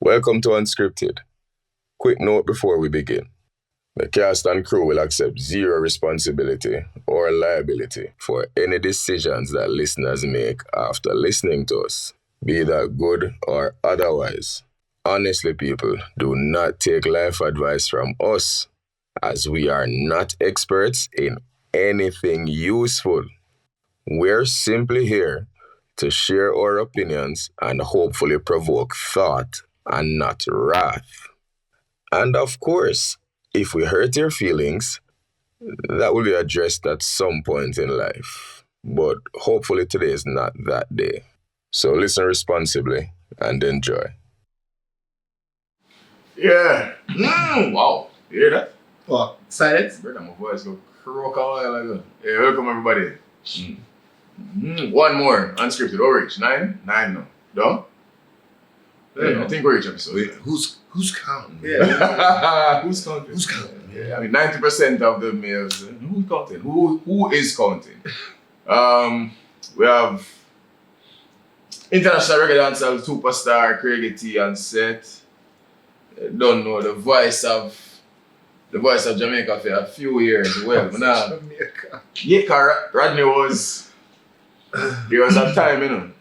Welcome to UnScripted. Quick note before we begin. The cast and crew will accept zero responsibility or liability for any decisions that listeners make after listening to us, be that good or otherwise. Honestly, people, do not take life advice from us, as we are not experts in anything useful. We're simply here to share our opinions and hopefully provoke thought and not wrath. And of course, if we hurt your feelings, that will be addressed at some point in life. But hopefully today is not that day. So listen responsibly and enjoy. Yeah. Wow. You hear that? What? Silence? Bro, my voice go croak a while ago. Yeah, welcome everybody. One more. Unscripted. Or reach. 9? 9 now. Done? Yeah, I think we're each episode. Wait, who's counting? Yeah. Who's counting? Who's counting? Yeah, I mean 90% of the males. Who's counting? Who is counting? We have international reggae dancehall superstar Craigie T and Seth. Don't know the voice of Jamaica for a few years. Well, Jamaica. Yeah, Rodney was. There was a time, you know,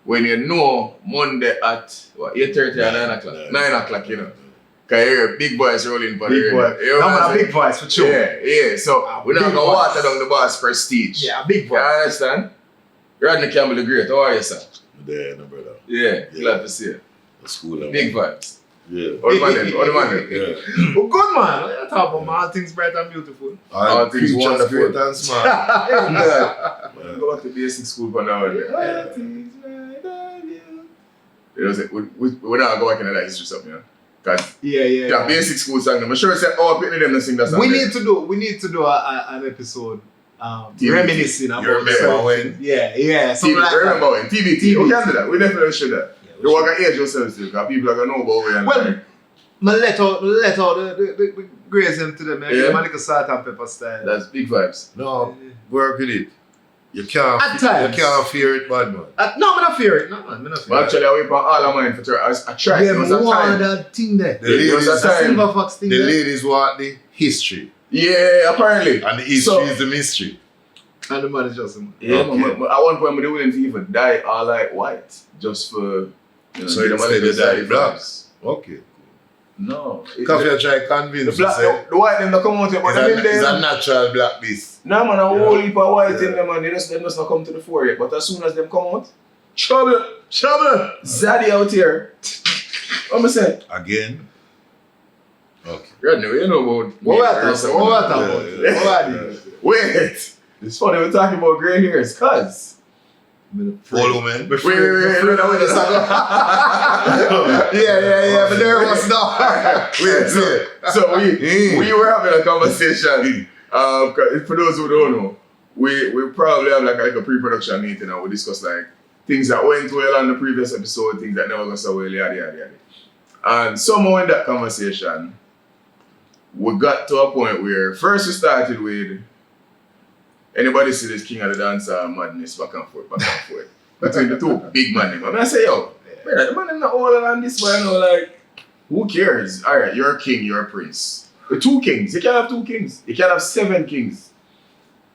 when you know Monday at 8:30 or 9 o'clock. 9 o'clock, you know. Because you hear big boys rolling for Big boy. You know I'm what I'm a big saying? voice for sure. Yeah. So we're not big going to voice. water down the boss prestige. Yeah, a big You voice. understand? Rodney Campbell the Great. How are you, sir? There, no brother. Yeah, Yeah. glad to see you. The school. Big vibes. Yeah. How the man then? Yeah. Well, good man. What you talk about, man? All things bright and beautiful. All things Creatures wonderful. great and smart. Yeah. Man. Go back to basic school for now. Yeah. You know, we're not going back into that history stuff, you know. Because Yeah. basic school song, I'm sure say, oh, Pitney them to sing that song. We there. need to do an episode TBT. reminiscing about You remember certain when? things. Yeah, something like remember that. when? TBT. We can do that. We definitely should do that. Yeah, You want to age yourself still, because people are going to know about where Well, like, I let out the graze them to them. Yeah. Yeah. Give them a little salt and pepper style. that's big vibes. No, work with it. You can't. At times. You can't fear it, bad man. No, I'm not fear it. No, man, I'm not fear But it. actually, I went on all of mine for I tried. Yeah, It was a one time. that thing there. The It was ladies, a time. Silver fox thing the there. ladies want the history, Yeah, apparently. and the history So- is the mystery. And the man is just a man. Yeah, Okay. at one point, I'm willing to even dye all like white just for, you know, So give them a instead little of dye side black? vibes. Okay. No. Because you try to The convince black, yourself. the white them not come out here, but them in It's a there. natural black beast. Nah, man, a whole heap of white Yeah. in them, and them just not come to the fore yet. But as soon as them come out, trouble, Zaddy out here. What am I saying? Again. Okay. You know about What me, about Chris, that? What about Yeah, that? yeah. What about it? Wait, it's funny we're talking about grey hairs, cuz. Follow man. Wait, wait, Yeah, but there was no. So we were having a conversation. 'Cause for those who don't know, we probably have like a pre-production meeting and we discuss like things that went well on the previous episode, things that never went so well, yada. And somehow in that conversation, we got to a point where first we started with anybody see this King of the Dancer madness back and forth between the two big men. And I say, yo, brother, the man is not older than this one, you know, like, who cares? Alright, you're a king, you're a prince. The two kings, you can't have two kings. You can have 7 kings.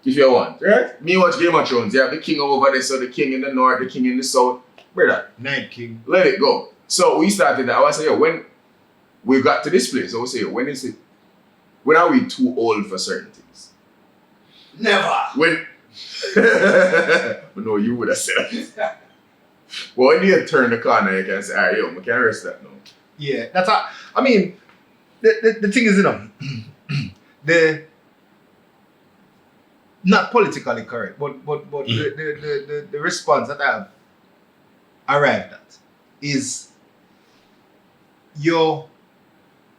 If you want, right? Me watch Game of Thrones, you have the king over there, so the king in the north, the king in the south. Brother, Night King. let it go. So we started that. I was say, yo, when we got to this place, I was say, yo, when are we too old for certain things? Never. When no, you would have said that. Well, when you turn the corner, you can say, alright, yo, we can rest that now. Yeah, that's how. I mean, the thing is, you know, the not politically correct, but the response that I've arrived at is your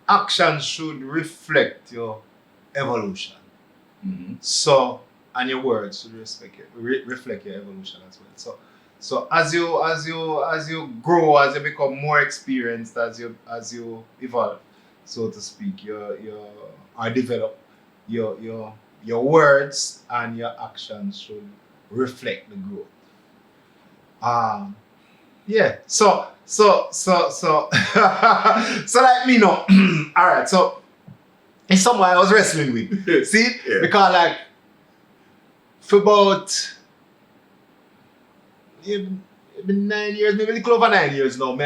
actions should reflect your evolution. Mm-hmm. So, and your words should reflect your evolution as well. So as you grow, as you become more experienced, as you evolve, so to speak, or develop, your words and your actions should reflect the growth. Yeah. So So like me no. Alright, so it's someone I was wrestling with. See? Yeah. Because like for about it's been 9 years, maybe a little over 9 years now,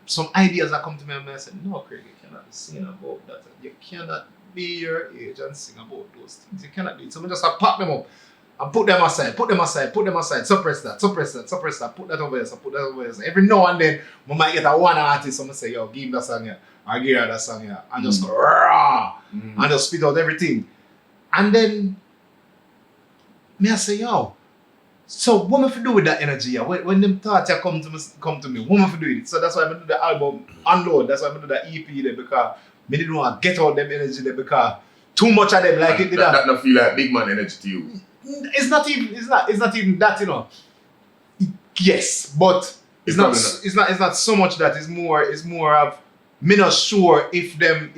some ideas that come to me and I said, no, Craig, you cannot sing about that. You cannot be your age and sing about those things. You cannot do it. So I just pack them up and put them aside, suppress that, put that over here, put that over here. So every now and then, I might get a one artist, so I say, yo, give him that song here, or give her that song here, and just go, rah, and just spit out everything. And then, I say, yo, so what am I to do with that energy? Yeah? When them thoughts come to me, what am I to do with it? So that's why I do the album Unload, that's why I do the EP there, because I didn't want to get out them energy there, because too much of them like it did that not feel like big man energy to you. It's not even that, you know. Yes, but it's not so much that. It's more of me not sure if them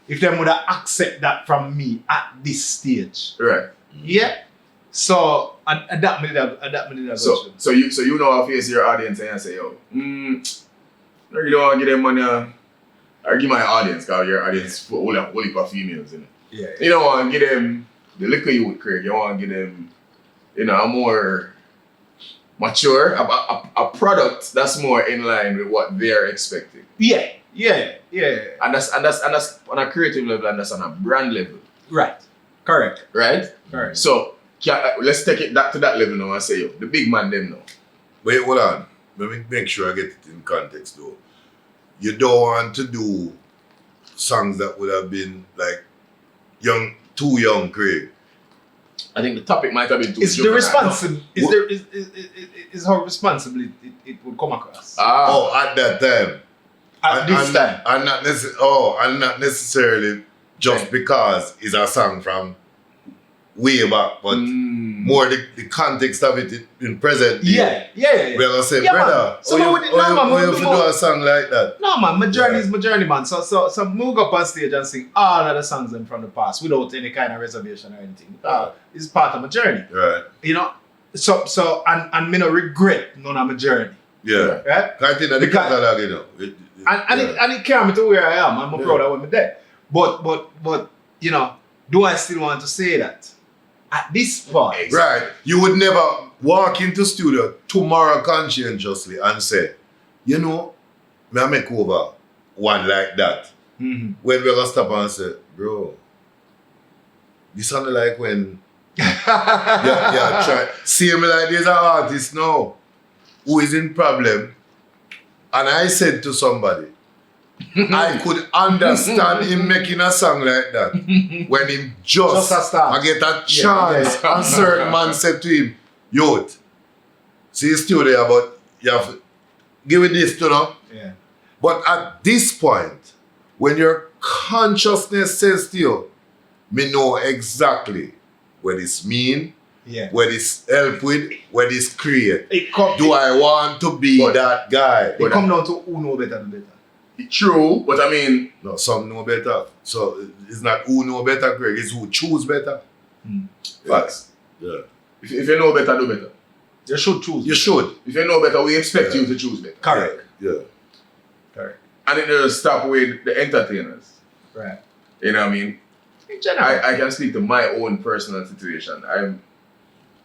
would accept that from me at this stage. Right. Yeah. So adapt me that. So you know how to face your audience and you say, yo, I really don't want to give them money. Or give my audience, because your audience for all heap of females, you know. Yeah. You don't want to give them the liquor you would, Craig. You want to give them, you know, a more mature, a product that's more in line with what they're expecting. Yeah. And that's on a creative level and that's on a brand level. Right. Correct. Right? Correct. So let's take it back to that level now and say, yo, the big man them now. Wait, hold on. Let me make sure I get it in context though. You don't want to do songs that would have been like too young, Craig. I think the topic might have been too It's the responsibility. Is how responsible it would come across. Oh, at that time. At this time. And not necessarily just because it's a song from way back, but more the context of it in present. Yeah. Well, I say, Yeah, brother, man. So how we you do a song like that? No, man, my journey is my journey, man. So move up on stage and sing all of the songs from the past without any kind of reservation or anything. It's part of my journey. Right. You know? So and me no regret none of my journey. Yeah. Right? I think that the catalog, you know. It carried me to where I am. I'm proud of what I'm there. But you know, do I still want to say that? At this point. Right. You would never walk into studio tomorrow conscientiously and say, you know, may I make over one like that. Mm-hmm. When we're gonna stop and say, bro, this sounded like when try. See me like there's an artist now who is in problem. And I said to somebody, I could understand him making a song like that when him just I get a chance. And certain man said to him, youth, see it's still there, but you have to give it this to them. Yeah. But at this point, when your consciousness says to you, me know exactly what this mean, what this help with, what this create. Do I want to be that guy? It come down to who know better than better. True, but I mean... No, some know better. So it's not who know better, Greg. It's who choose better. Facts. Yeah. If you know better, do better. You should choose. You should. If you know better, we expect you to choose better. Correct. Yeah. Correct. And it doesn't stop with the entertainers. Right. You know what I mean? In general. I can speak to my own personal situation.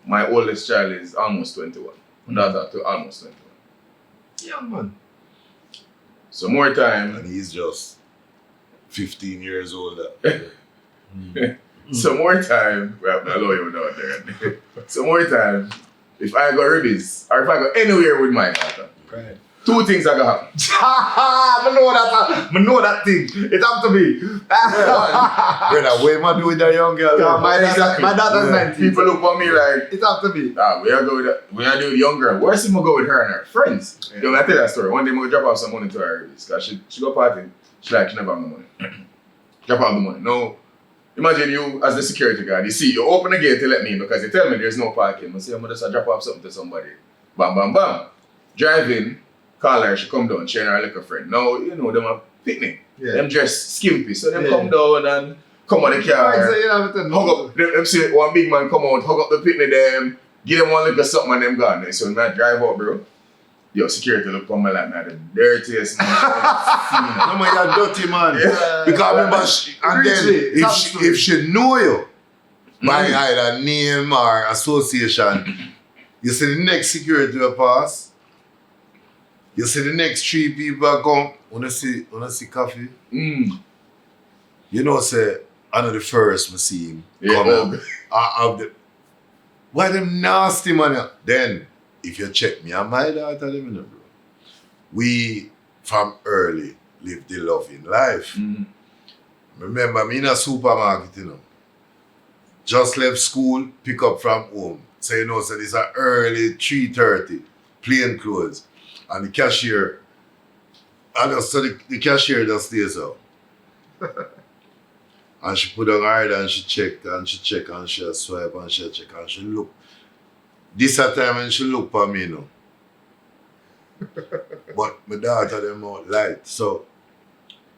My oldest child is almost 21. My daughter to almost 21. Young man. So more time. And he's just 15 years older. So more time. We have a lawyer down there. So more time. If I go Ribbies or if I go anywhere with my daughter. Right. Two things are gonna happen. I know that thing. It have to be. Brother, where am I be with that young girl? Yeah, my daughter's 19. People look at me like, It have to be. we are do with the young girl. Where's him go with her and her friends? Yeah. Yo, I tell you that story. One day I'm gonna drop off some money to her because she go party. She never have no money. Drop off the money. No. Imagine you as the security guard. You see, you open the gate to let me in because you tell me there's no parking. I say I'm gonna just drop off something to somebody. Bam, bam, bam. Drive in. Call her, she come down, she and her little friend. Now, you know, them are picnic. Yeah. Them dress skimpy. So them come down and come on the car. Hug up. Them see one big man come out, hug up the picnic them, give them one little something and them gone. So when I drive out, bro, Yo, security look for me like me the dirtiest man. No man, you're dirty man. Because remember, and then if she know you by either name or association, you see the next security will pass. You see the next 3 people come. Wanna see coffee? You know, say I know the first I see him come out. Why them nasty man? Then if you check me and my daughter, let me know, bro. We from early live the loving life. Remember, me in a supermarket, you know. Just left school, pick up from home. So you know, so this is an early 3:30, plain clothes. And the cashier, the cashier just stays out. And she put on hard and she check and she swipe and she check and she look. This a time when she look for me, you know. But my daughter them out light. So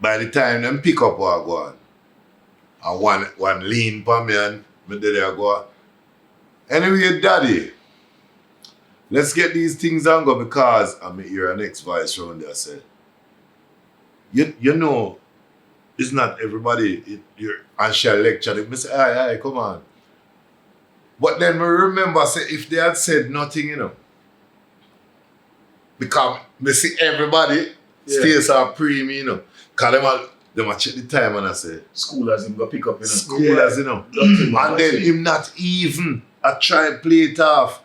by the time them pick up what I go on, and one lean for me and me did I go on. Anyway, daddy, let's get these things on go because I mean you're an ex-vice round there say. You know, it's not everybody and she'll lecture them. I say, aye, come on. But then we remember say if they had said nothing, you know. Because me see everybody stays are pre me, you know. Cause them a check the time and I say, school as him go pick up, you know. School as you know. And then him not even a try play it off.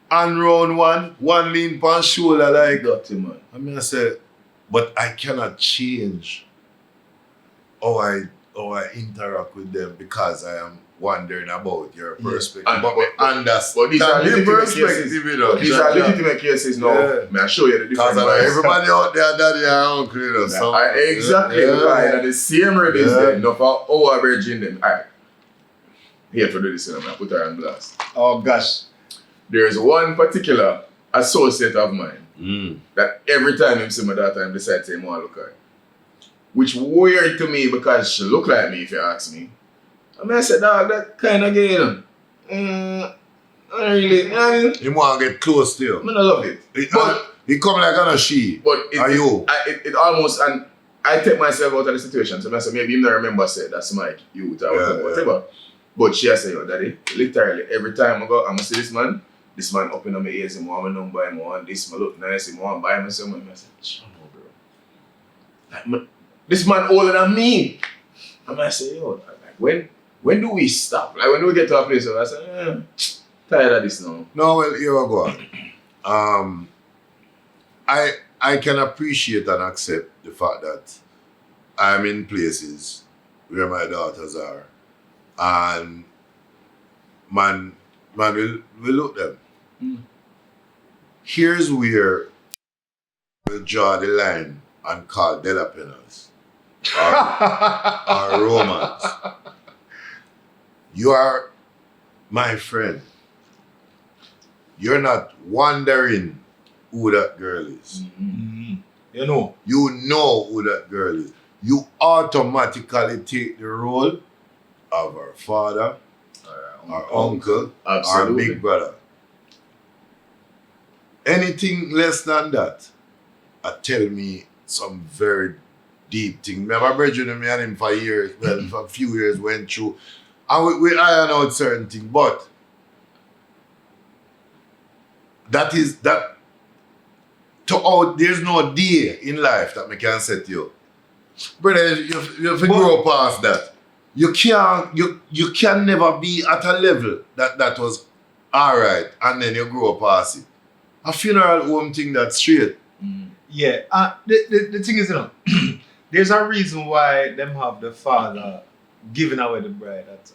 And round one lean pan shoulder like dirty man. I mean I say, but I cannot change how I interact with them because I am wondering about your perspective. But these are legitimate cases. You know. These are legitimate cases now. Yeah. May I show you the difference? Because everybody out there, daddy and uncle, you know. So, exactly. Because the same rebels them, not for our virgin them. Alright. Here to do this, you know, I put her on blast. Oh gosh. There is one particular associate of mine that every time him see my daughter, I decide to say, I want to look at her. Which weird to me because she look like me if you ask me. I mean, I said, dog, that kind of gay, you know. I really, you want to get close to you. I love it. But he come like on a she. But it almost, and I take myself out of the situation. So I say, maybe you don't remember, say, that's my youth or whatever. But she has said, yo, daddy, literally, every time I go, I'm going to see this man up in my ears, he want my number, he want this, I look nice, he want to buy me something. I said, shut up, bro. Like, this man older than me. And I say, yo, like, when do we stop? Like, when do we get to a place where I say, tired of this now? No, well, here I go. I can appreciate and accept the fact that I'm in places where my daughters are. And man will look them. Here's where we'll draw the line and call Delapenas or romance. You are my friend. You're not wondering who that girl is. You know. You know who that girl is. You automatically take the role of our father, our uncle, our big brother. Anything less than that, tell me some very deep thing. My brother and me and him for years, for a few years went through, and we iron out certain things, but there's no day in life that I can say to you, brother, you have to grow past that. You can never be at a level that was alright and then you grow past it. A funeral home thing that's straight. Yeah. The thing is, you know, there's a reason why them have the father giving away the bride at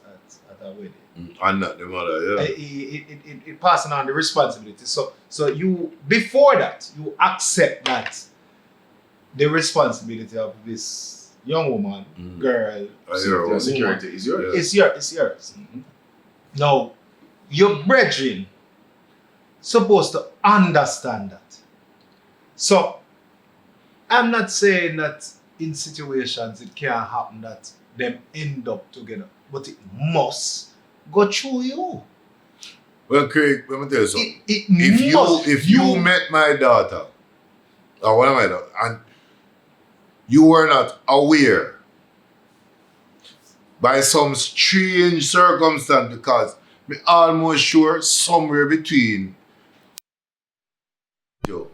a wedding. And not the mother, yeah. It passing on the responsibility. So you before that, you accept that the responsibility of this young woman, girl, security is yours. It's yours. Now, your brethren supposed to understand that. So, I'm not saying that in situations it can happen that them end up together, but it must go through you. Well, Craig, let me tell you something. If you met my daughter Or what am I doing? And you were not aware by some strange circumstance because me almost sure somewhere between you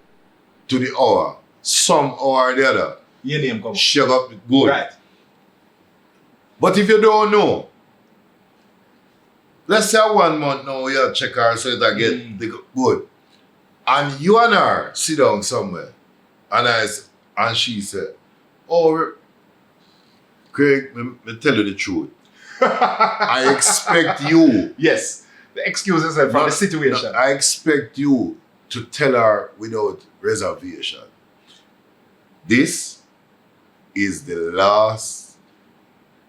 to the hour, some hour or the other, Your name come. shake up good. Right. But if you don't know, let's say 1 month now you check her so that I get the good. And you and her sit down somewhere and she said, oh, Craig, me tell you the truth. I expect you. Yes. The excuse yourself from the situation. I expect you to tell her without reservation. This is the last.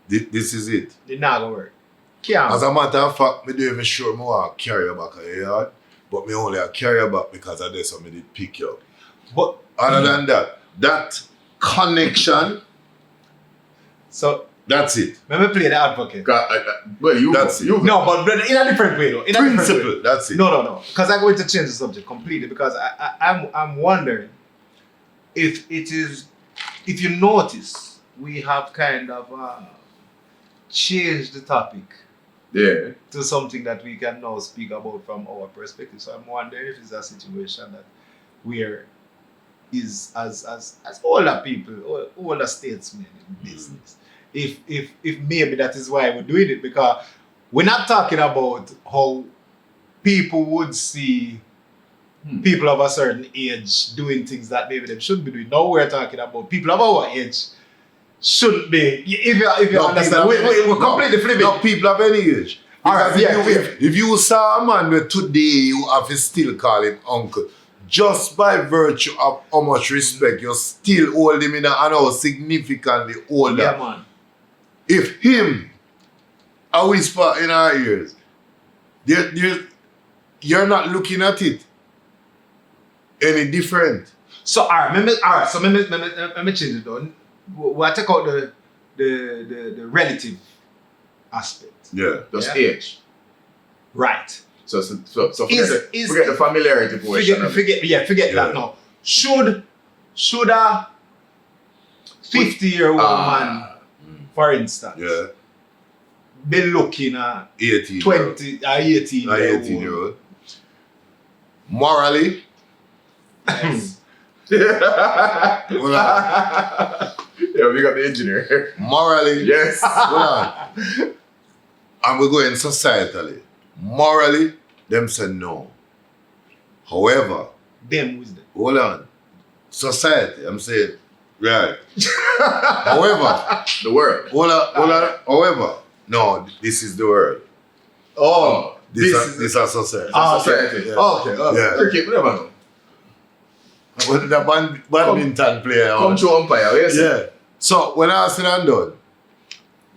This is it. It not gonna work. Can't. As a matter of fact, me don't even sure me want to carry you back a yard, but me only carry you back because of this, so me did pick you up. But Other than that, that connection, so that's it. let me play the advocate. Well, you That's it. you No, but in a different way though. In a different way. Principle, that's it. No. Because I'm going to change the subject completely because I'm wondering if you notice we have kind of changed the topic Yeah. to something that we can now speak about from our perspective. So I'm wondering if it's a situation that where is as older people or older statesmen in business. If maybe that is why we're doing it, because we're not talking about how people would see people of a certain age doing things that maybe they shouldn't be doing. Now we're talking about people of our age shouldn't be. If you understand, we're completely flipping. No, people of any age. All right, Because yeah, if you saw a man where today you have to still call him uncle, just by virtue of how much respect you still hold him in and how significantly older. Yeah, man. If him a whisper in our ears, you're not looking at it any different. So let me change it down. We'll take out the relative aspect. Yeah. Just Yeah. age. Right. So forget Is- forget the familiarity portion. Forget that now. Should a 50-year-old man, for instance, Yeah. be looking at 18. 20 or 18 year old. Morally, Yes. hold Yeah, we got the engineer. morally, Yes. hold on. And we're going societally. Morally, them say no. However, Them wisdom. hold on. Society, I'm saying, right. However, The world. hold on. However, no, this is the world. Oh, This is a society. society. Yeah. Okay. Yeah. Cricket, whatever. No. But the badminton player. Come to umpire, yes. Yeah. So when I said and done,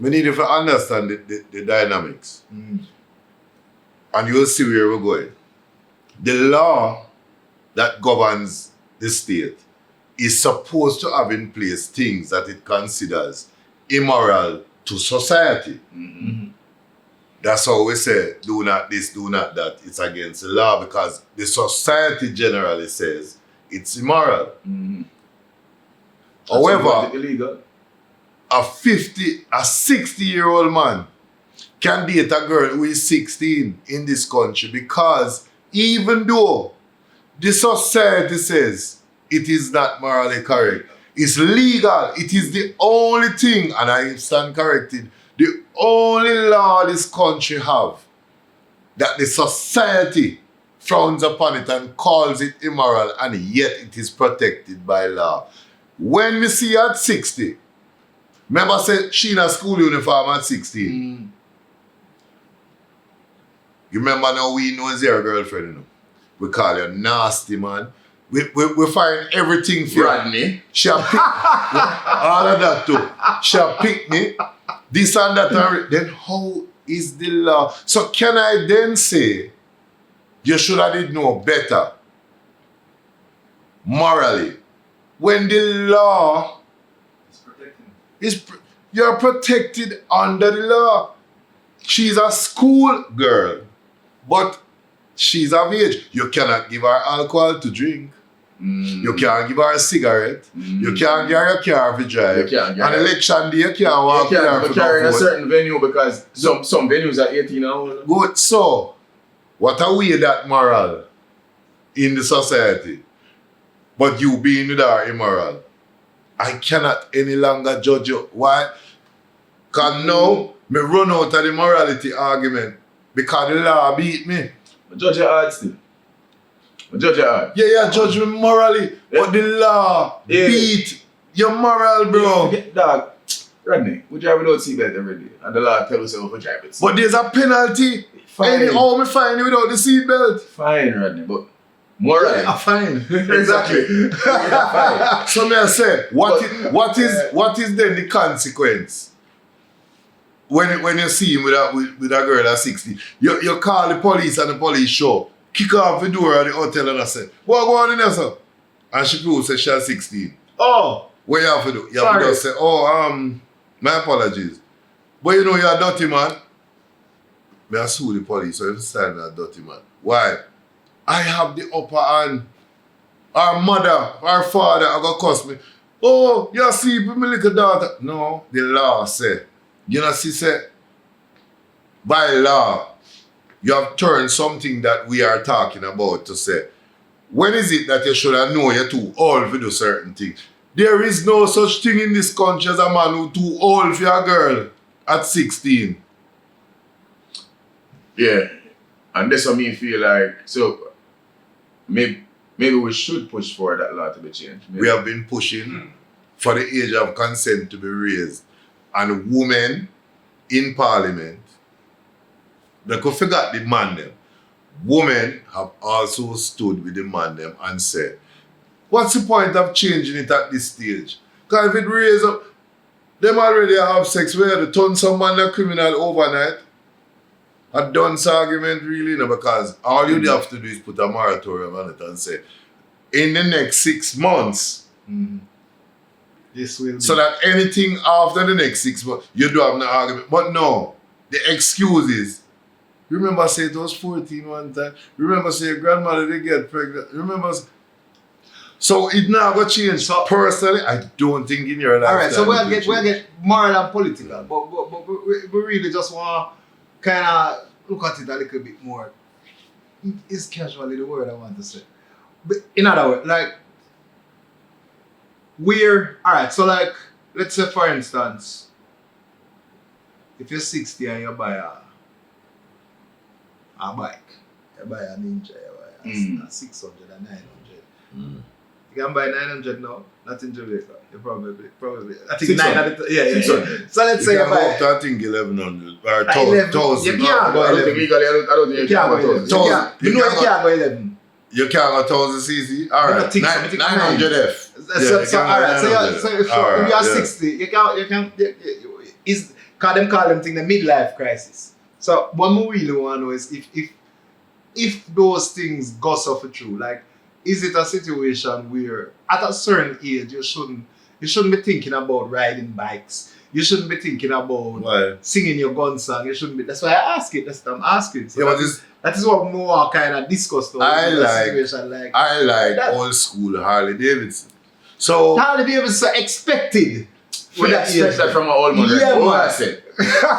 we need to understand the dynamics. And you will see where we're going. The law that governs the state is supposed to have in place things that it considers immoral to society. That's how we say, do not this, do not that. It's against the law because the society generally says it's immoral. However, illegal. a 60-year-old man can date a girl who is 16 in this country because even though the society says it is not morally correct, it's legal, it is the only thing, and I stand corrected, the only law this country have that the society frowns upon it and calls it immoral, and yet it is protected by law. When we see her at 60, remember say she in a school uniform at 16. You remember now we know your girlfriend, you know. We call you nasty, man. We find everything for Rodney. she a pick all of that too. She a pick me. This and that. And then how is the law? So can I then say you should have did know better morally when the law is you're protected under the law. She's a school girl, but she's of age. You cannot give her alcohol to drink. You can't give her a cigarette. You can't give her a car for drive. On election day, you can't walk with her for carry in a vote. certain venue because some venues are 18 and older. Good. So, what a way that moral in the society, but you being with her immoral. I cannot any longer judge you. Why? Because now, me run out of the morality argument because the law beat me. But judge your hard still. But judge your hard. Yeah, judge me morally, but the law beat your moral, bro. Dog, Rodney, we drive without seatbelt every day. And the law tell us how to drive it. But there's a penalty. Fine. Anyhow, me fine without the seatbelt. Fine, Rodney, but morally. Yeah, fine. Exactly. Fine. So may I say, what is then the consequence? When you see him with a girl at 60, you call the police and the police show, kick off the door of the hotel and I say, what go on in there, sir? And she proves that she's 16. Oh, What you have to do? You have to just say, my apologies. But you know you're a dirty man. May I sue the police, so you stand a dirty man. Why? I have the upper hand. Our mother, our father are gonna cuss me. Oh, you see my little daughter. No, the law say. You know, she said, by law, you have turned something that we are talking about to say, when is it that you should have known you're too old to do certain things? There is no such thing in this country as a man who's too old for a girl at 16. Yeah. And that's what me feel like. So, maybe we should push for that law to be changed. Maybe. We have been pushing for the age of consent to be raised. And women in parliament, they could forget the man them. Women have also stood with the man them and said, what's the point of changing it at this stage? Because if it raise up, them already have sex where they turn someone a criminal overnight. A dunce argument really, you know, because all you have to do is put a moratorium on it and say, in the next 6 months, this will be. so that anything after the next 6 months, you do have no argument. But no, the excuse is, remember say it was 14 one time, remember say your grandmother did get pregnant, remember so it now going to change. So personally, I don't think in your life. Alright, so we'll get moral and political, but we really just want to kind of look at it a little bit more. It's casually the word I want to say. But in other words, like, alright, so like, let's say for instance, if you're 60 and you buy a bike, you buy a Ninja, you buy a 600 and 900. You can buy 900 now, not in Jamaica. You probably. I think 900. Yeah. So let's say you you can buy. go up to, I think 1100 or 11. 1000. You can't go I don't 11. think legally, I don't think You can't go 11. You know you can't go 11. You can't go 1000 cc. Alright, 900 F. So alright, so if you are 60, you can is cause them call them thing the midlife crisis. So what we really want to know is if those things go suffer through, like, is it a situation where at a certain age you shouldn't be thinking about riding bikes? You shouldn't be thinking about singing your gun song. You shouldn't be. That's why I ask it. That's what I'm asking. So that is what more kind of discussed. I like old school Harley Davidson. So Harley Davidson expected. We expect that from an old man. Yeah, what I man. said.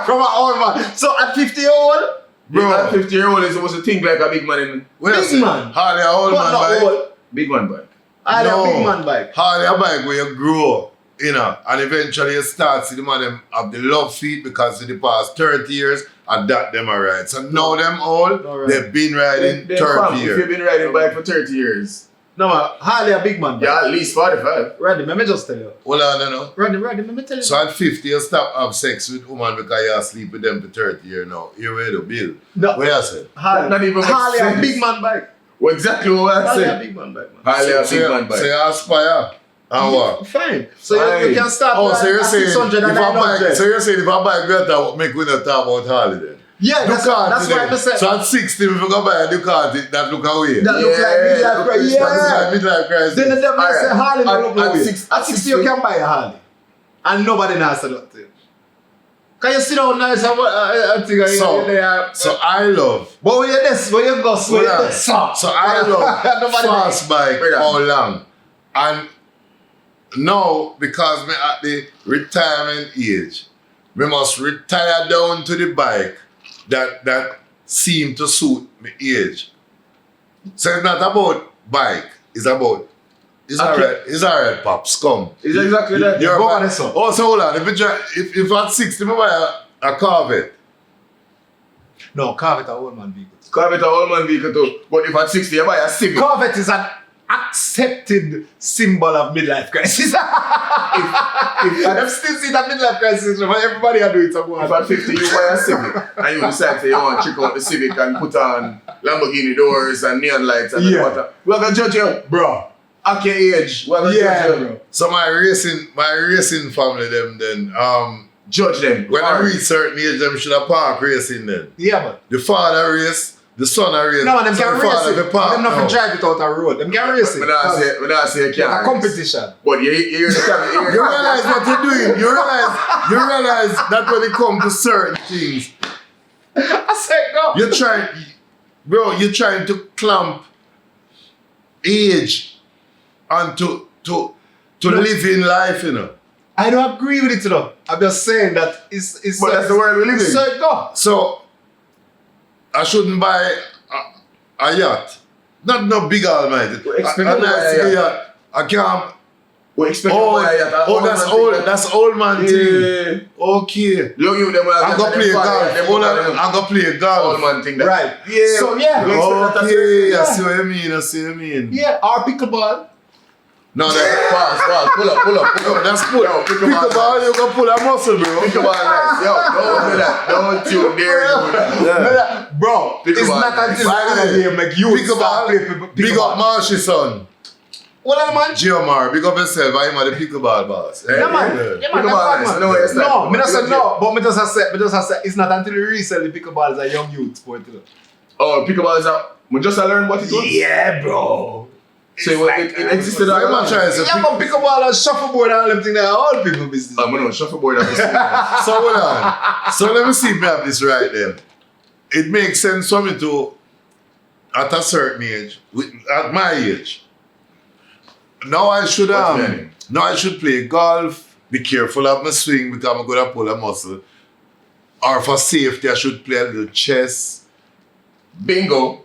From an old man. So at 50-year-old, Bro, at 50-year-old is supposed to think like a big man. big man. Harley a old But man not bike. old. Big man bike. Harley a big man bike. Harley a bike where you grow, you know, and eventually you start see the man them have the love feet because in the past 30 years and that them are right. So now them all, they've been riding 30 years. If you've been riding bike for 30 years. No man, Harley a big man bike. Yeah, at least 45. Rodney, let me just tell you. Hold on, no. Rodney, let me tell you. So at 50 you stop have sex with woman because you sleep with them for 30 years now. You ready to build. No. What you say? Harley, Not even make Harley a sense. big man bike. Well, exactly what I Harley a said. big man bike, man. Harley a So big man bike. you aspire. And what? Fine. So Fine. you can start Oh, with so you're saying if 600 and I buy, 900. so you're saying if I buy a Greta, make we not talk about Harley then? Yeah, that's Ducati why I then. said. So at 60, if you go buy a Ducati, that look away. That look like midlife crisis. That Yeah. look like midlife crisis. Then the devil say Harley At- don't look at away. six- At 60 you can buy a Harley. And nobody knows that to you. Can you sit down nice and So I love. But when you're this, when you go, so I love fast bike all long. And now, because me at the retirement age, we must retire down to the bike that seem to suit my age. So it's not about bike, it's about it's alright, Pops, come. It's exactly that. You're Go on this one. Oh, so hold on. If at 60, me buy a Corvette. No, Corvette a old man vehicle. Corvette a old man vehicle too. But if at 60 you buy a Civic. Corvette is an accepted symbol of midlife crisis. I've still seen that midlife crisis, but everybody are doing something. If at 50 you buy a Civic and you decide to you want to check out the Civic and put on Lamborghini doors and neon lights and whatever. We're gonna judge you. Bro. At your age. We're gonna judge you. Bro. So my racing family then Judge them. when I reach certain age, them should have park racing then. Yeah, man. The father race, the son race. No, man, them so can the race father it. the park. Them not drive it out the road. Them can race it. When I say you can't. a competition. But you hear the camera. You realize what you're doing. You realize that when it comes to certain things, I said no. you're trying to clamp age and to live in life, you know. I don't agree with it, you know. I'm just saying that it's But that's the world we live in. So it go. So I shouldn't buy a yacht. Not no big almighty. We expect a to buy nice a yacht. yacht. I can't. We expect to buy a yacht. That's old man thing. Okay. Look you them I'm gonna play golf. I'm gonna play golf. Old man thing that. Right. Yeah. So yeah. Okay, I see what you mean. Yeah, our pickleball. No, that's Pause. Pull up. no, that's pull. Yo, Pickleball, you gonna pull a muscle, bro. Pickleball nice. Yo, don't do that. Don't you dare do that. Bro, it's Pickleball not until By the way, I make you start play Pickleball, big up Marshy son. What are the man? Geomar, big up yourself, I'm the pickleball boss. Yeah, man. Pickleball nice. No, it's not. No, me just say no, but me just say it's not until you resell the pickleball as a young youth sport. Oh, pickleball is out. We just learn what it was. Yeah, bro. So it existed I'm all not trying to Yeah, but pickleball and shuffleboard and all them things that are all people business. I'm gonna shuffleboard that. So hold on. So let me see if I have this right then. It makes sense for me to, at a certain age, at my age, now I should play golf, be careful of my swing because I'm gonna pull a muscle. Or for safety, I should play a little chess. Bingo.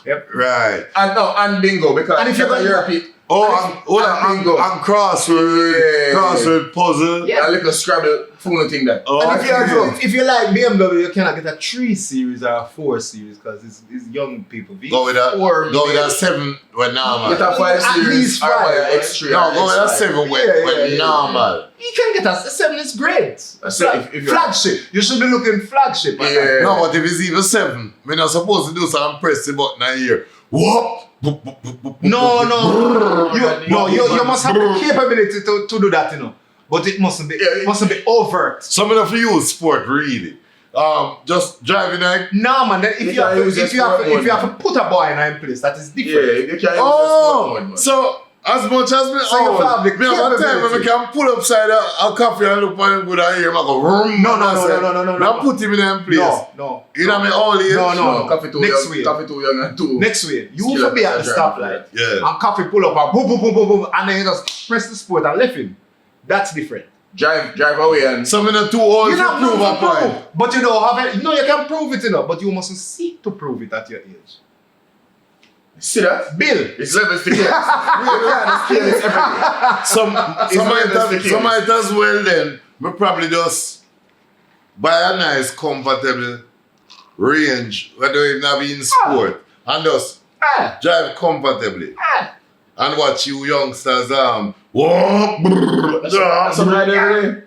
Yep. Right. And bingo because And if you're European. And crossword puzzle. Yeah. A little Scrabble phone thing that. Oh, And if you like BMW, you cannot get a 3 Series or a 4 Series because it's young people. Go with a 7 when normal. Get a 5 At series least or buy five. an extra. No, go with a 7 when Yeah. normal. You can get a 7, it's great. If Flagship. You should be looking flagship. Yeah. No, but if it's even 7, we're not supposed to do something, press the button and hear, whoop. No. You must have the capability to do that, you know. But it mustn't be overt. Some of you use sport really. Just driving like. No, man. Then if you have to put a boy in a place, that is different. Yeah, you can't Oh, so as much as me, So you have the me have a time when I can pull upside a coffee and look for him good and hear him go vroom. No. Now put him in them place. No. You know me all age. No. Coffee too Next young. week. Coffee too young and too. Next week, you Skill will be up at the and stoplight. Yeah. And coffee pull up and boom, and then you just press the sport and left him. That's different. Drive away and Some of them too old to You're not prove a point. but you don't have it. No, you can prove it, you know, but you mustn't seek to prove it at your age. see that? Bill. It's levels to scale. We are the scale is everything. Some might as well then, we probably just buy a nice comfortable range, whether it not be in sport, and just drive comfortably. And watch you youngsters walk. That's what I do every day.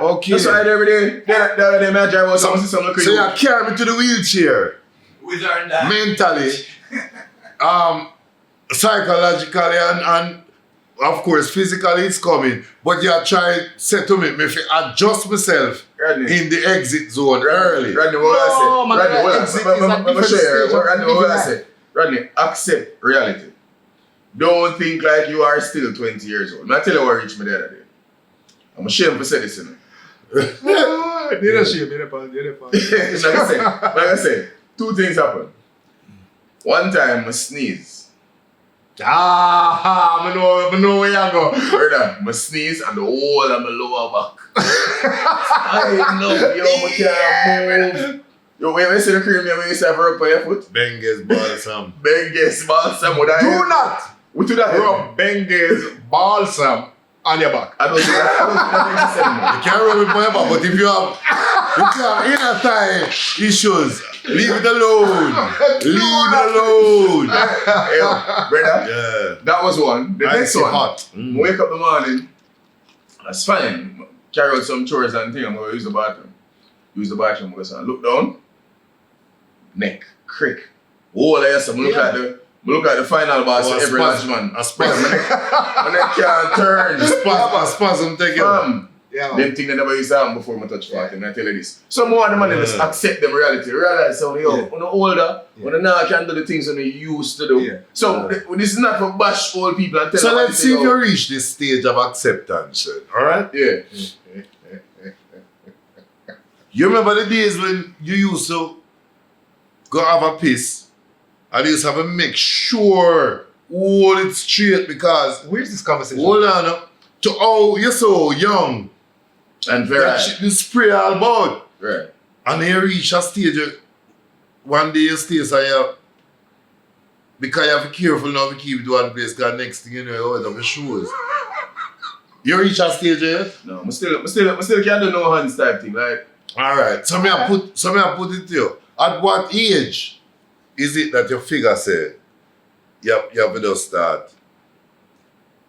Okay. That's what I do every day. The other day, I drive out something crazy. So you carry me to the wheelchair. We learned that. Mentally, psychologically, and of course physically it's coming. But you try to say to me, if I adjust myself Rodney. in the exit zone early. Rodney, what I man, say? Rodney, exit is a different stage of Rodney, what I living say? Rodney, accept reality. Don't think like you are still 20 years old. I tell you what reached me the other day. I'm ashamed to say this, you know. You know shame, you know pan. Like I said, two things happen. One time I sneeze. I know where you go. Brother, I sneeze and the whole of my lower back. I know, yo, I can't move. Yo, when you see the cream, you used to have rub on your foot? Benge's balsam. Benge's balsam. Do not We do that. rub Benge's balsam on your back. I don't think that You can't rub it on your back, but if you have inner thigh issues, leave it alone. Leave it alone. Yo, brother, Yeah. that was one. The next one, hot. wake up in the morning, that's fine. Carry out some chores and things, I'm going to use the bathroom. I'm going to look down, neck, crick. Oh, yes, I'm look at the final boss of every last man. A spasm. My neck can't turn. A spasm take it. Yeah, Them things they never used to happen before I touch 40, and I tell you this. Some more of them just accept them reality. Realize, so, yo, when you're older, when you now can do the things that you used to do. Yeah. So, this is not for bash old people and tell So them let's see if yo. you reach this stage of acceptance, alright? Yeah. You remember the days when you used to go have a piss and you used to have to make sure hold it straight because where's this conversation? hold on you're so young And very that shit you spray all about right. and then you reach a stage one day you stay so you because you have to be careful not to keep it one place because next thing you know you hold up your shoes. You reach a stage yet? No, I still can't do no hands type thing. Like, Alright, so me I put it to you. At what age is it that your figure say you have to just start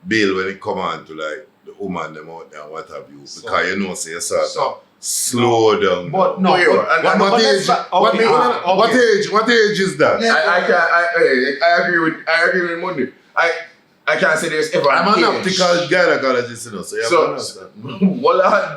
bail when it come on to like the woman them out there and what have you? Because you know say you start to slow down. But no, What age is that? I agree with Monday. I can't say there's ever I'm an age. optical gynecologist, you know, so you have to understand. Voila,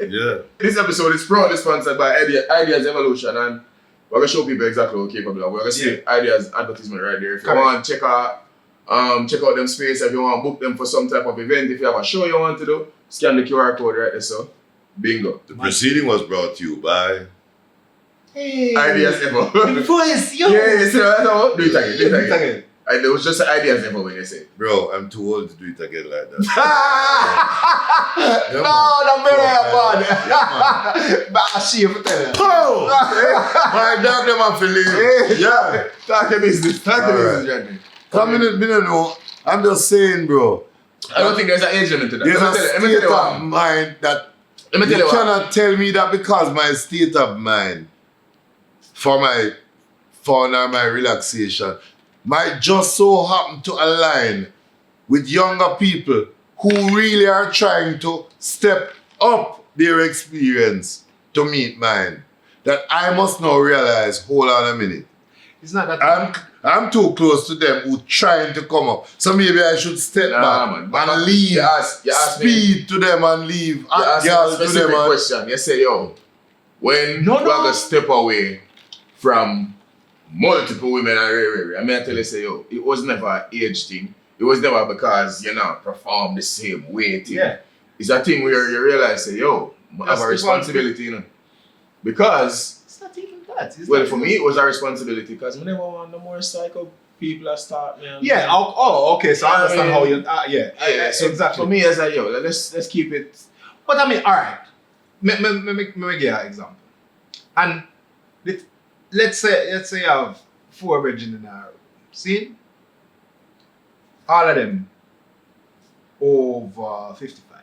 Yeah. This episode is proudly sponsored by Ideas Evolution, and we're going to show people exactly what we're capable of. We're going to see Ideas advertisement right there. If you want to check out them space, if you want to book them for some type of event, if you have a show you want to do, scan the QR code right there, so bingo. The proceeding was brought to you by Ideas Evo. voice, yo. Yeah, see what I do it again. Do it again. It was just Ideas Evo when you say. bro, I'm too old to do it again like that. Yeah, No, man. bad. But I see you for telling. Oh! My dog them have to leave. Yeah. Talk your business. Alright. Johnny. Come in, me don't know. I'm just saying, bro. I don't think there's an age limit to that. There's a Let me tell state you of what. mind that Let me tell you you what. cannot tell me that because my state of mind for my fun or my relaxation might just so happen to align with younger people who really are trying to step up their experience to meet mine. That I must now realize, hold on a minute. It's not that. I'm too close to them who trying to come up. So maybe I should step back and leave. You ask Speed to them and leave. You ask Girl a to specific them and question. You say, yo, when we're going to step away from multiple women and I mean, I tell you, say, yo, it was never an age thing. It was never because you know perform the same way thing. Yeah. It's a thing where you realize, say, yo, I have a responsibility, you know. Because, It's not even that. well, for me, it was a responsibility because I never want no more psycho people to start, man. Yeah. Okay. So I understand how you. Yeah. So exactly. for me, as like, yo, let's keep it. But I mean, all right. Me give you an example. And let's say you have 4 brethren in our room. See? All of them over 55.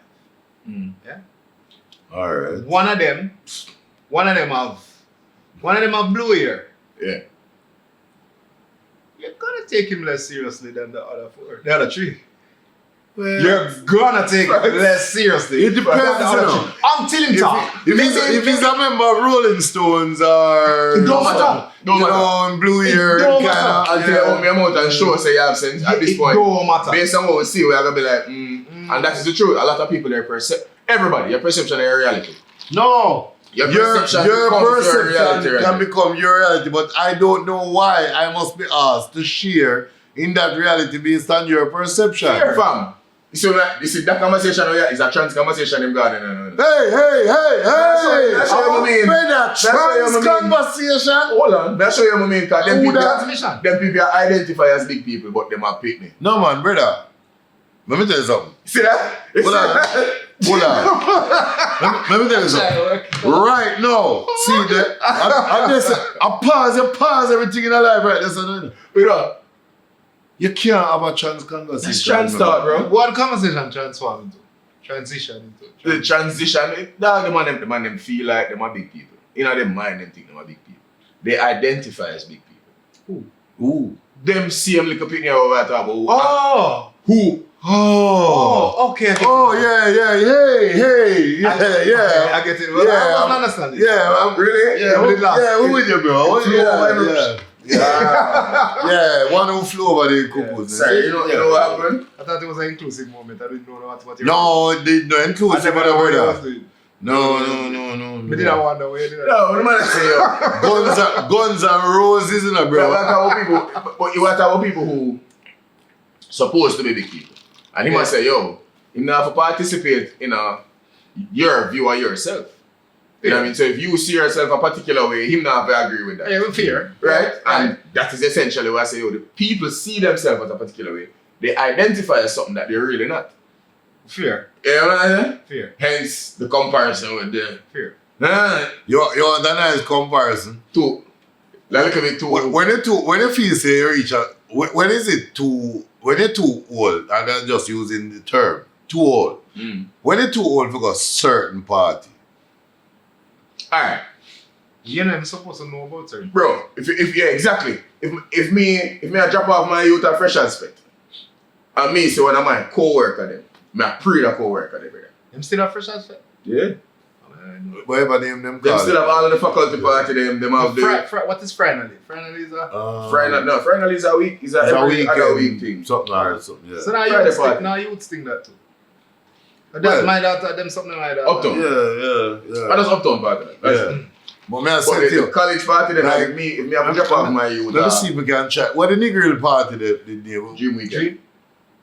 Yeah. all right. One of them have blue hair. Yeah. You're gonna take him less seriously than the other 4. The other 3. Well, You're gonna take him less seriously. It depends, than the other you know. 3. Until him talk. If he's a member of Rolling Stones or It don't matter. Don't matter. know, in blue ear don't kind matter. of Until you open your mouth and show say you have sense at this point. It don't matter. Based on what we see, we're gonna be like, and that is the truth. A lot of people, everybody, your perception of your reality. No. Your Your perception becomes your reality, perception right? can become your reality, but I don't know why I must be asked to share in that reality based on your perception. Fam, So you see that conversation is a trans conversation in garden. Hey! That's what I mean. Brother, trans conversation. Hold on, that's what I mean. Because them transmission. people are identified as big people, but them are picnic. No man, brother. Let me tell you something. See that? Hold on. Let me tell you something. Right now, see that? I pause everything in our life right there. Bro, you can't have a trans conversation. it's trans talk, bro. What conversation transform into? Transition into? The transition, the man them feel like them are big people. In their mind, them think them are big people. They identify as big people. Ooh. Them same little opinion over what I talk about. Oh! Who? Oh. Okay. Oh, yeah. Yeah. I get it. Well, I don't understand it. Yeah, Really? Yeah, who with you, bro? Yeah, one who flew over the cuckoos. Sorry, you know what happened? I thought it was an inclusive moment. I didn't know what you No, no inclusive. I never know what I was doing. No. Me didn't wonder where did I? No, the man say, yo. Guns and roses, in a bro. But you want to have people who supposed to be big people. And he must say, yo, you have to participate in your view of yourself. You know what I mean? So if you see yourself a particular way, him not have to agree with that. Yeah, fair. Right? And that is essentially what I say, yo, the people see themselves as a particular way. They identify as something that they're really not. Fair. You know what I'm saying? Fair. Hence the comparison with the... Fair. You want a nice comparison? Two. Like look at me, two. When you feel say you reach a... When is it too... When you're too old, and I'm just using the term, too old. When you're too old for a certain party. Alright. You're not even supposed to know about certain. Bro, if yeah, exactly. If me I drop off my youth at fresh aspect, and me say when I'm my co-worker them, I pre the co-worker them, brother. Them still have fresh aspect? Yeah. Whatever name them Them call still it. have all of the faculty party them have the What is finally? Finally is a... Friday is a week, is a every other week thing. Something like something, yeah. So now Friday you party. think that too. Well, My daughter, them something like that. Uptown. Yeah. I just uptown party. Yeah. But me I But say to the you, college party then like, if me have to drop off my youth. let me see if we can check. What the nigga party the name? Dream weekend.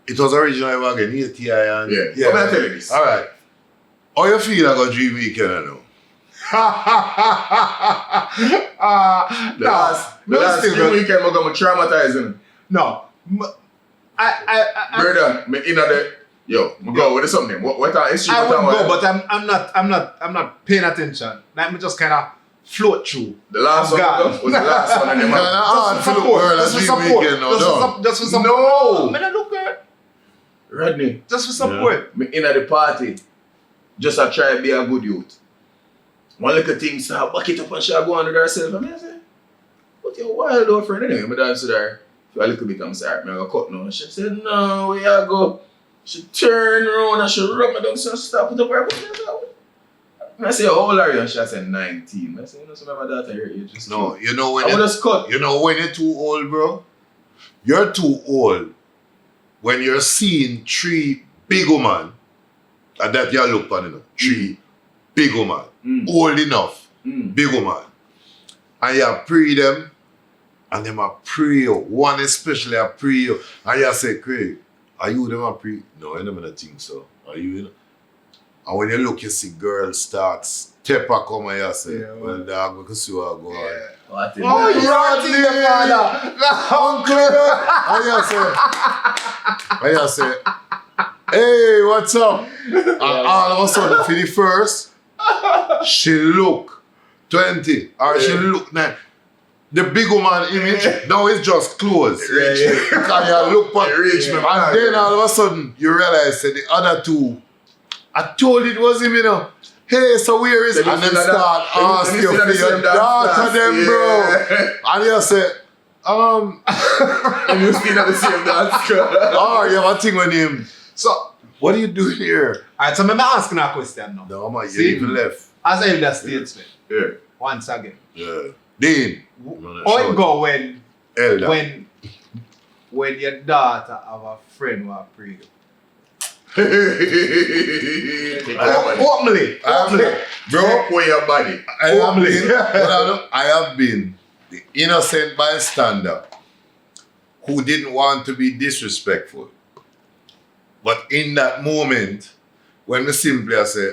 It was originally again, here T.I. and... Yeah. Come and tell you this. Alright. How you feel like a dream weekend now? The last dream weekend I'm gonna traumatize him. No. Brother, me in the go with something. What are history? I would go, but I'm not paying attention. Like me just kind of float through. The last one was the last one, and them Just for support. Just for support. No. Me not look at. Rodney, Just for support. me in the party, just I try to be a good youth. One little thing, start back it up and she go on with herself. And I say, but you're wild though, friend. Anyway, my dad said her, for a little bit, I'm sorry, I'm going to cut now. And she said, no, where you go? She turned around and she rubbed me down, so she started put up her foot. I say, how old are you? And she said, 19. I said, you know, some of my daughter here, you just No, cute. you know when I would just cut. You know when you're too old, bro? You're too old when you're seeing three big women, and that you look on, you know, three big women, old enough, big woman, and you pre them, and them a pre you. One especially a pre you, and you say, Craig, are you them a pre? No, I never think so. Are you? And when you look, you see girls start step up come and you say, well, dog, we can see what go on. What Oh, you are the Uncle! And you say, hey, what's up? And all of a sudden, for the first, she look 20, or she look 9. The big woman image, now it's just clothes. Because you look back, and then all of a sudden, you realize that the other two, I told it was him, you know. Hey, so where is it? And then start asking for your daughter, them, bro. And you say, and you still at the same dance. oh, you have a thing with him. So, What are you doing here? alright, so I'm asking a question now. No, man, you See, even left. as elder statesman, Yeah. once again, Yeah. Dean. how it go when Elder. when your daughter have a friend who are pre you? Openly. Bro, for your body. I have been the innocent bystander who didn't want to be disrespectful. But in that moment, when I simply I say,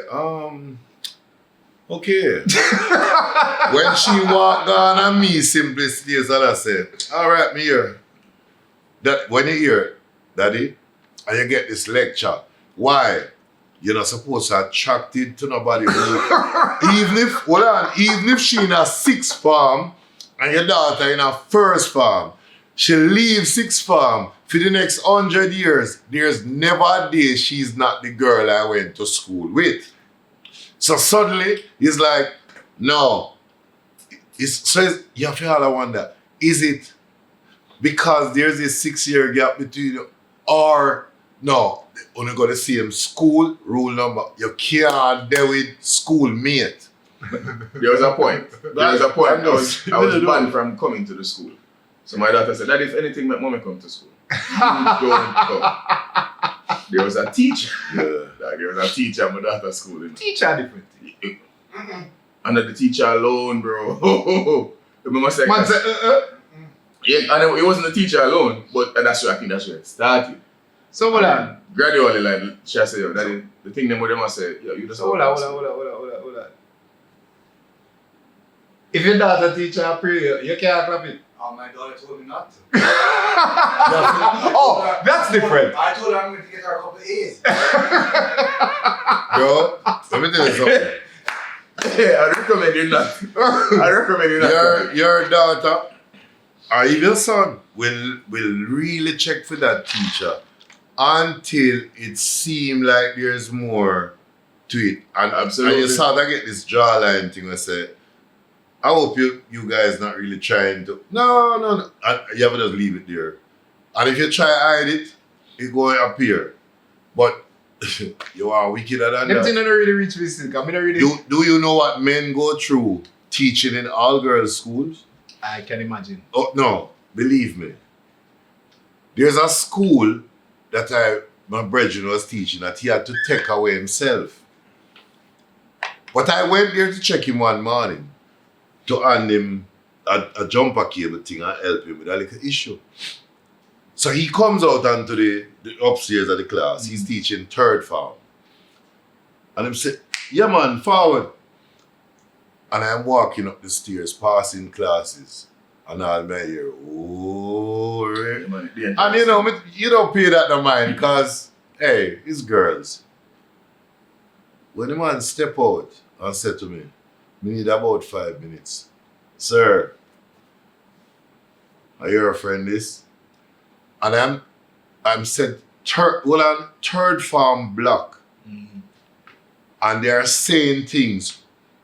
okay. When she walk on and me simply stays and I say, all right, me here. That when you hear, Daddy, and you get this lecture, why? You're not supposed to attract it to nobody. even if she in a sixth form and your daughter in a first form, she leaves sixth form for the next 100 years. There's never a day she's not the girl I went to school with. So suddenly, it's like, no. You have to all wonder, is it because there's a 6-year gap between you, or no, when you go to the same school, rule number, you can't deal with schoolmate. There was a point. I was banned from coming to the school. So my daughter said, Daddy, if anything, make mommy come to school. Don't come. There was a teacher. There was a teacher at my daughter's school. You know. Teacher different. Under the teacher alone, bro. Remember saying yeah, and it wasn't the teacher alone, but I think that's where it started. So hold on. Gradually, like she said, yo, Daddy, the thing them with them I said, yo, you just hold on. If your daughter teacher a prayer, you can't clap it. Oh, my daughter told me not to. Oh, that's different. I told her I'm going to get her a couple of A's. Bro, let me tell you something. Yeah, I recommend you not. Your daughter or even your son will really check for that teacher until it seems like there's more to it. And absolutely. And you start to get this jawline thing where say, I hope you guys not really trying to. No. And you have to just leave it there. And if you try to hide it, it's going to appear. But you are wickeder than that. Them things don't really reach me still. Do you know what men go through teaching in all girls schools? I can imagine. Oh no, believe me. There's a school that my brethren was teaching that he had to take away himself. But I went there to check him one morning to hand him a jumper cable thing and help him with a little issue. So he comes out onto the upstairs of the class. He's teaching third form. And he said, yeah man, forward. And I'm walking up the stairs, passing classes. And I'll be here, oh, right. And you don't pay that no mind because, hey, it's girls. When the man step out and said to me, we need about 5 minutes. Sir, are you a friend this? And I'm said third form block. Mm-hmm. And they are saying things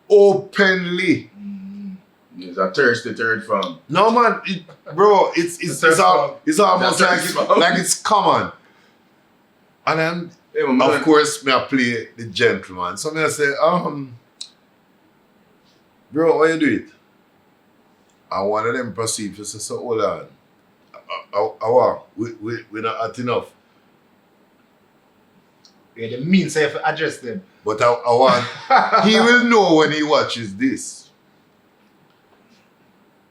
openly. Mm-hmm. It's a thirsty third form. No man, it's almost like it's common. And then of course me I play the gentleman. So me I say, bro, why you do it? And one of them proceed to say, so hold on. We're not at enough. Yeah, the means I have to address them. But I want he will know when he watches this.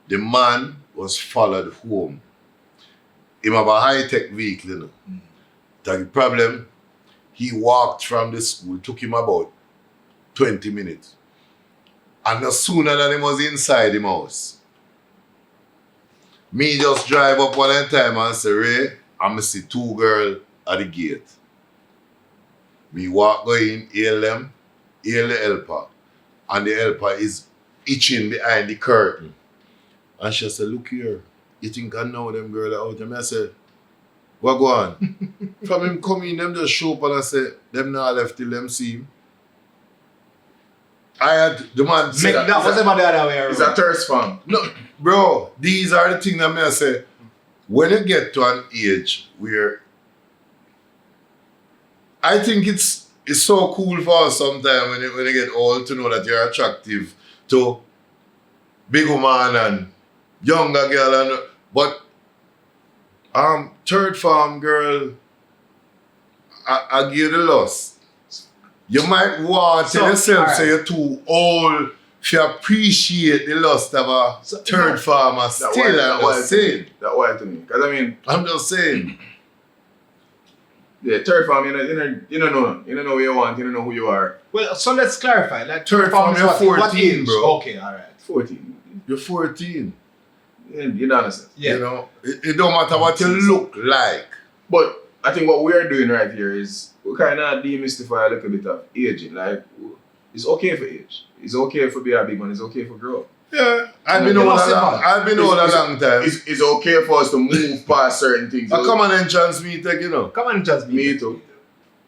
The man was followed home. He have a high-tech vehicle, you know. Mm. The problem, he walked from the school, took him about 20 minutes. And no sooner than he was inside the house, me just drive up one time and say, Ray, I'm see 2 girls at the gate. Me walk go in, hail them, hail the helper. And the helper is itching behind the curtain. And she said, look here, you think I know them girls out? And I said, what go on? From him coming, them just show up and I said, them not left till them see him. The man said that was about the other way around. It's a thirst form. No, bro, these are the things that I say. When you get to an age where I think it's so cool for us sometimes when you get old to know that you're attractive to big woman and younger girl but third form girl, I give you the loss. You might want to yourself say you're too old to appreciate the lust of a third farmer still. I'm just saying. That way to me. Because I mean, I'm just saying. Yeah, third form, you don't know. You don't know what you want, you don't know who you are. Well, so let's clarify. Like Third form, is you're what 14, age? bro. Okay, all right. 14. You're 14. You don't understand. Yeah. You know, it don't matter what you look like. But I think what we are doing right here is we kind of demystify a little bit of aging. Like, it's okay for age. It's okay for be a big man. It's okay for grow up. Yeah, I've been You old must a long. have- I've been old a long time. It's okay for us to move past certain things. A common entrance me take, you know. Come on, just Me too.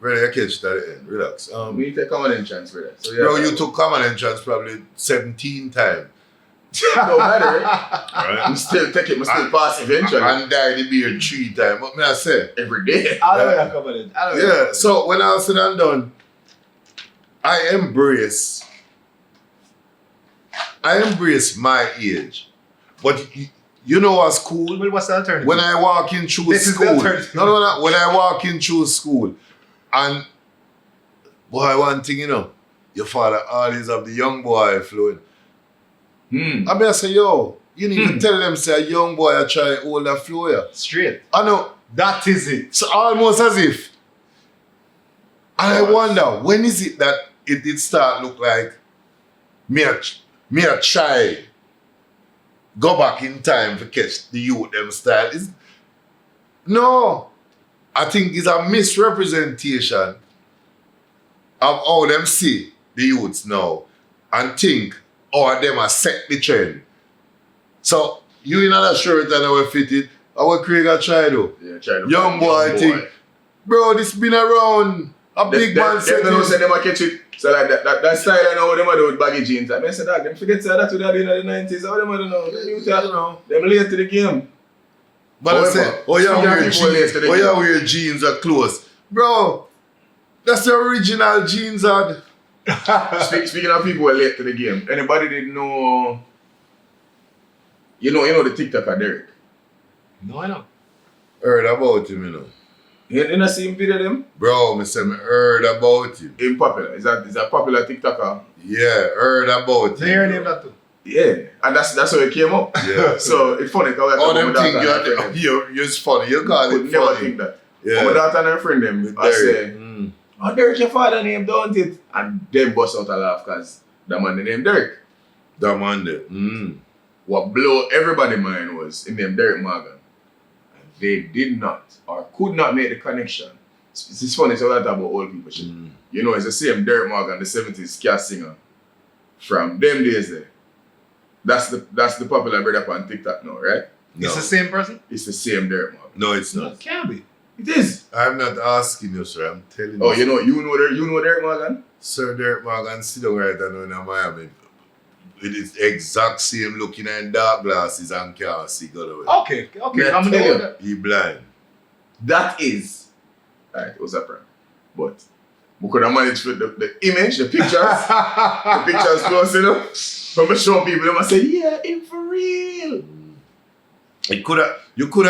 Really, I catch that at the end. Relax. We take common entrance for that. So yeah, Bro, you took common entrance probably 17 times. no matter. Right? I'm still take it. I'm still pass eventually. And died the beard 3 times. But me I say, Every day. I don't know come on it. I don't know. yeah. So when I was said and done, I embrace my age. But you know what's cool? Well, what's the alternative? When I walk in through This is the school, alternative. no. When I walk in through school, and boy, one thing you know, your father always have the young boy flowing. I mean, I say, yo, you need to tell them say a young boy I try older flow here. Straight. I know, That is it. so almost as if. And I wonder, when is it that it did start look like me a try go back in time to catch the youth them style? No, I think it's a misrepresentation of how them see the youths now and think how them are set the trend. So you in a shirt and our fitted, our Craig a try though. Yeah, try to Young boy think, bro, this been around. A big man said They don't say this. them a catch it. So like that style I know what them a do with baggy jeans. I say that them forget say that to that in the 90s. How them a do now? You know. Them late to the game. But I However, say, oh yeah, some wear people late jeans. to the Oh yeah, game. wear jeans are close. Bro, that's the original jeans ad. Speaking of people who are late to the game, anybody didn't know? You know the TikToker Derek. No, I know. Heard about him, you know. You not see him video them? Bro, me say me heard about him. Him popular. Is a popular TikToker. Yeah, heard about So him. your bro. name that too. Yeah, and that's how it came up. Yeah. So it's funny because All them think you're funny. You I call would it never funny. think that. Yeah. My daughter and her friend them, With I Derek. say, Mm. oh, Derek, your father name, don't it? And them bust out a laugh because the man named Derek. That man there. Mm. What blow everybody's mind was him named Derek Morgan. And they did not or could not make the connection. It's funny to talk about old people shit. Mm. You know, it's the same Derek Morgan, the 70s cat singer. From them days there. That's the popular brother on TikTok now, right? No. It's the same person? It's the same Derek Morgan. No, it's not. It can be. It is. I'm not asking you, sir. I'm telling you. Oh, you know Derek Morgan? Sir Derek Morgan sit down right now in Miami. It is exact same looking and dark glasses and can't see God away. Okay. Yeah, I'm tell gonna you. know that. He blind. That is. Alright, it was a prank. But we could have managed with the image, the pictures. The pictures close enough. When we show people, they must say, yeah, him for real. You could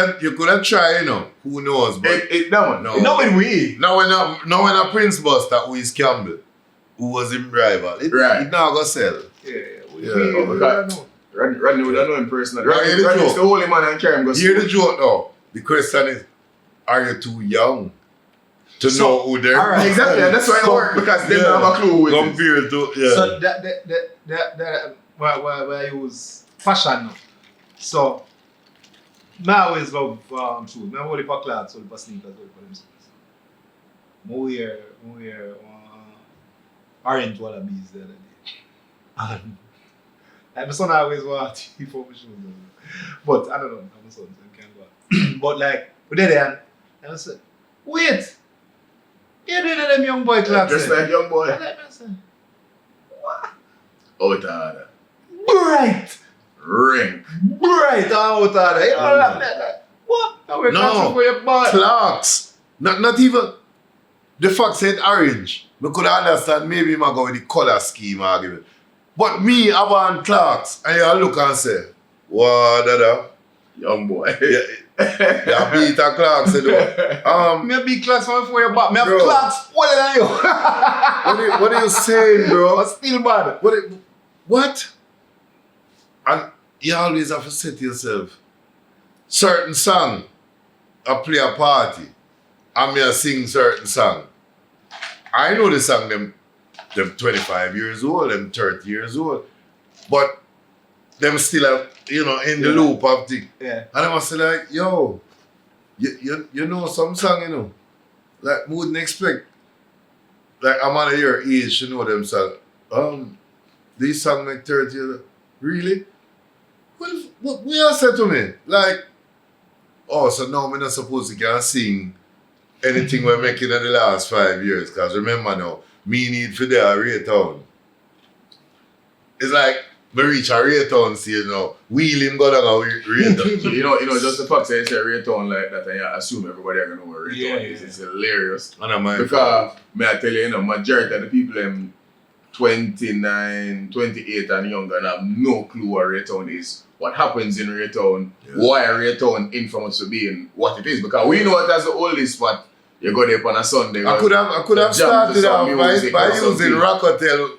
have tried, you know. Who knows? But That one. No. No, when we. now when a Prince Buster who is Campbell, who was him rival, it now go sell. Yeah. Yeah. Oh, We God. don't know. Rodney would have known him personally. Right, hear the Rodney's joke. the holy man and carry him go Hear school. the joke now. The question is, are you too young to So, know who they're alright. Exactly, and that's why it work because they don't have a clue who it is. compared to yeah. So that where I use fashion now. So I always love shoes. I only for clothes, only for sneakers, only for them shoes. I wear orange wallabies the other day. And like my son always want to for my shoes. But I don't know, I'm a son, so I can't go. But like we did it and I said, wait, you doing them young boy clothes? Just then? like young boy. And I said, what? Oh, it's harder. Bright! Ring. Bright out of there. You know that? What? I wear No. clothes for your boy. Clarks. Not even the fact said orange. We could understand maybe I go with the color scheme argument. But me, I want Clarks. And you look and say, what dada? Young boy. Yeah, you beat a Clarks, you know. Me a big class for your back. Me have Bro. class older than you. What are you saying, bro? But still bad. What? And you always have to say to yourself, certain song, I play a party, and me a sing certain song. I know the song them 25 years old, them 30 years old. But them still have, in the loop of thing. Yeah. And I must say like, yo, you know some song, like we wouldn't expect. Like I'm at your age to know them song. These songs like 30 years. Really? What you said to me? Like, so now I'm not supposed to can sing anything we're making in the last 5 years. Because remember now, me need for the Raytown. It's like, me reach a Raytown stage now. Wheel him go down a Raytown. you know, just the fact that you say Raytown like that, and you assume everybody are going to know what Raytown is. It's hilarious. Because, may I tell you, majority of the people 29, 28 and younger and have no clue what Raytown is, what happens in Raytown, why Raytown infamous for being what it is. Because we know it as the oldest spot. You go there on a Sunday. I could have started off by using Rock Hotel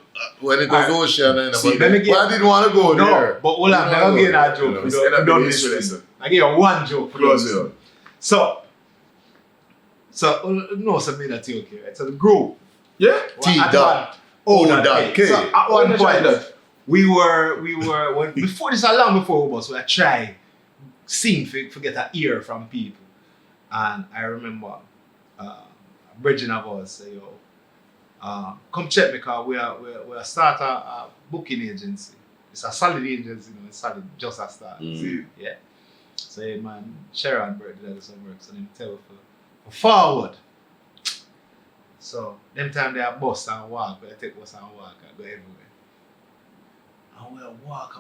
when it was Ocean. But I didn't want to go there. But hold on, I'm getting that joke. I give you one joke. So no, something that's okay, right? So the group. Yeah. T-Dot. O.K. So at one point, we were before this, long before we were trying sing for get an ear from people. And I remember Bridging of us say, yo, come check me because we are start a booking agency. It's a solid agency, it's solid just a start. Yeah. So man, Sharon Bird did some work, so them tell for forward. So them time they are bus and walk, we take bus and walk and go everywhere. And we walk, I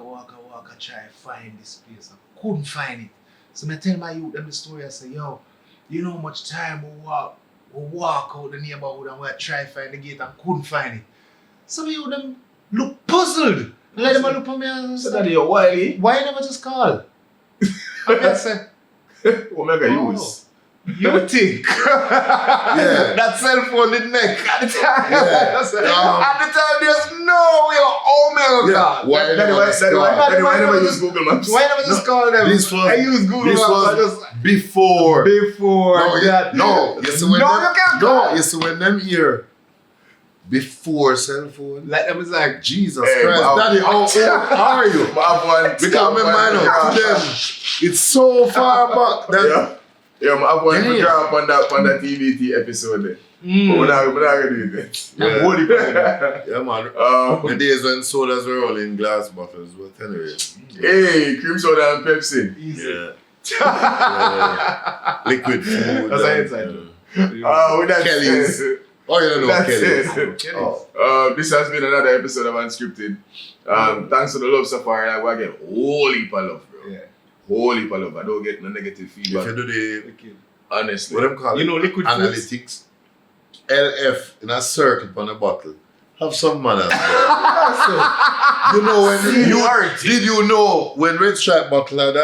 try to find this place. I couldn't find it. So I tell my youth them the story, I say, yo, you know how much time we walk out the neighborhood and we try to find the gate and couldn't find it. Some of you them look puzzled. Let them look at me and say, so that you're wily. why you never just call? And I say, what make I use? You think that cell phone in neck at the time? At the time, there's no way of Omega. Why never use Google Maps? Why never just call them? I use Google Maps. Before that. You see when them here before cell phone. Like them is like Jesus Christ, Daddy, how old are you? Because remember to them, it's so far back that. Yeah, I'm going to drop on that TVT episode there. But we're not going to do it. Yeah, man. The days when sodas were all in glass bottles, but anyway. Hey, cream soda and Pepsi. Easy. Yeah. Liquid food. That's how inside. With that Kelly's. Oh, you don't know Kelly's. This has been another episode of UnScripted. Thanks for the love so far. We're getting a whole heap of love, bro. Yeah. Whole heap of love. I don't get no negative feedback. If you do honestly. what them call it? Liquid analytics. LF in a circle on a bottle. Have some manners, bro. You know when did you know when Red Stripe bottle had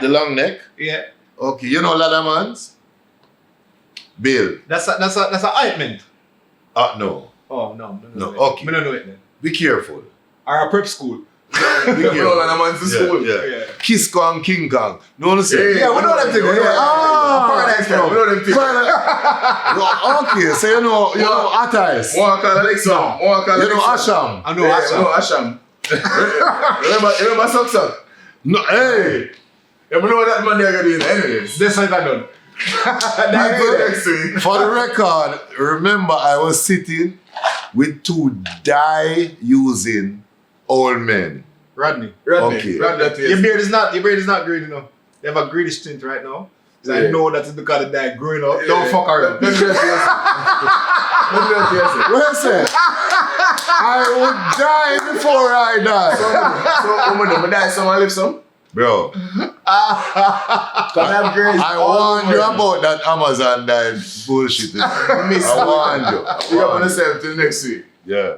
the long neck? Yeah. Okay, you know Laddermans? Bill. That's a ointment. No. Oh no. Okay. I don't know it then. Be careful. Or a prep school. Be careful. Yeah. Kiss Kong, King Kong. No one say. Yeah, we know them things. Paradise Club. We know them things. Okay, so you know Attis. More call Alexa. You know Asham. I know Asham. Remember Suck? No, hey. Yeah, we know what that man there doing anyways. This one I done. For the record, remember I was sitting with two using old men. Rodney. Okay. Your beard is not green enough. You have a greenish tint right now. So I know that it's because of that growing up. Yeah. Don't fuck around. What Listen, I would die before I die. So, I'm die, someone live some? Bro, I warned you about that Amazon dive bullshit. I warned you. You got to yourself till next week. Yeah.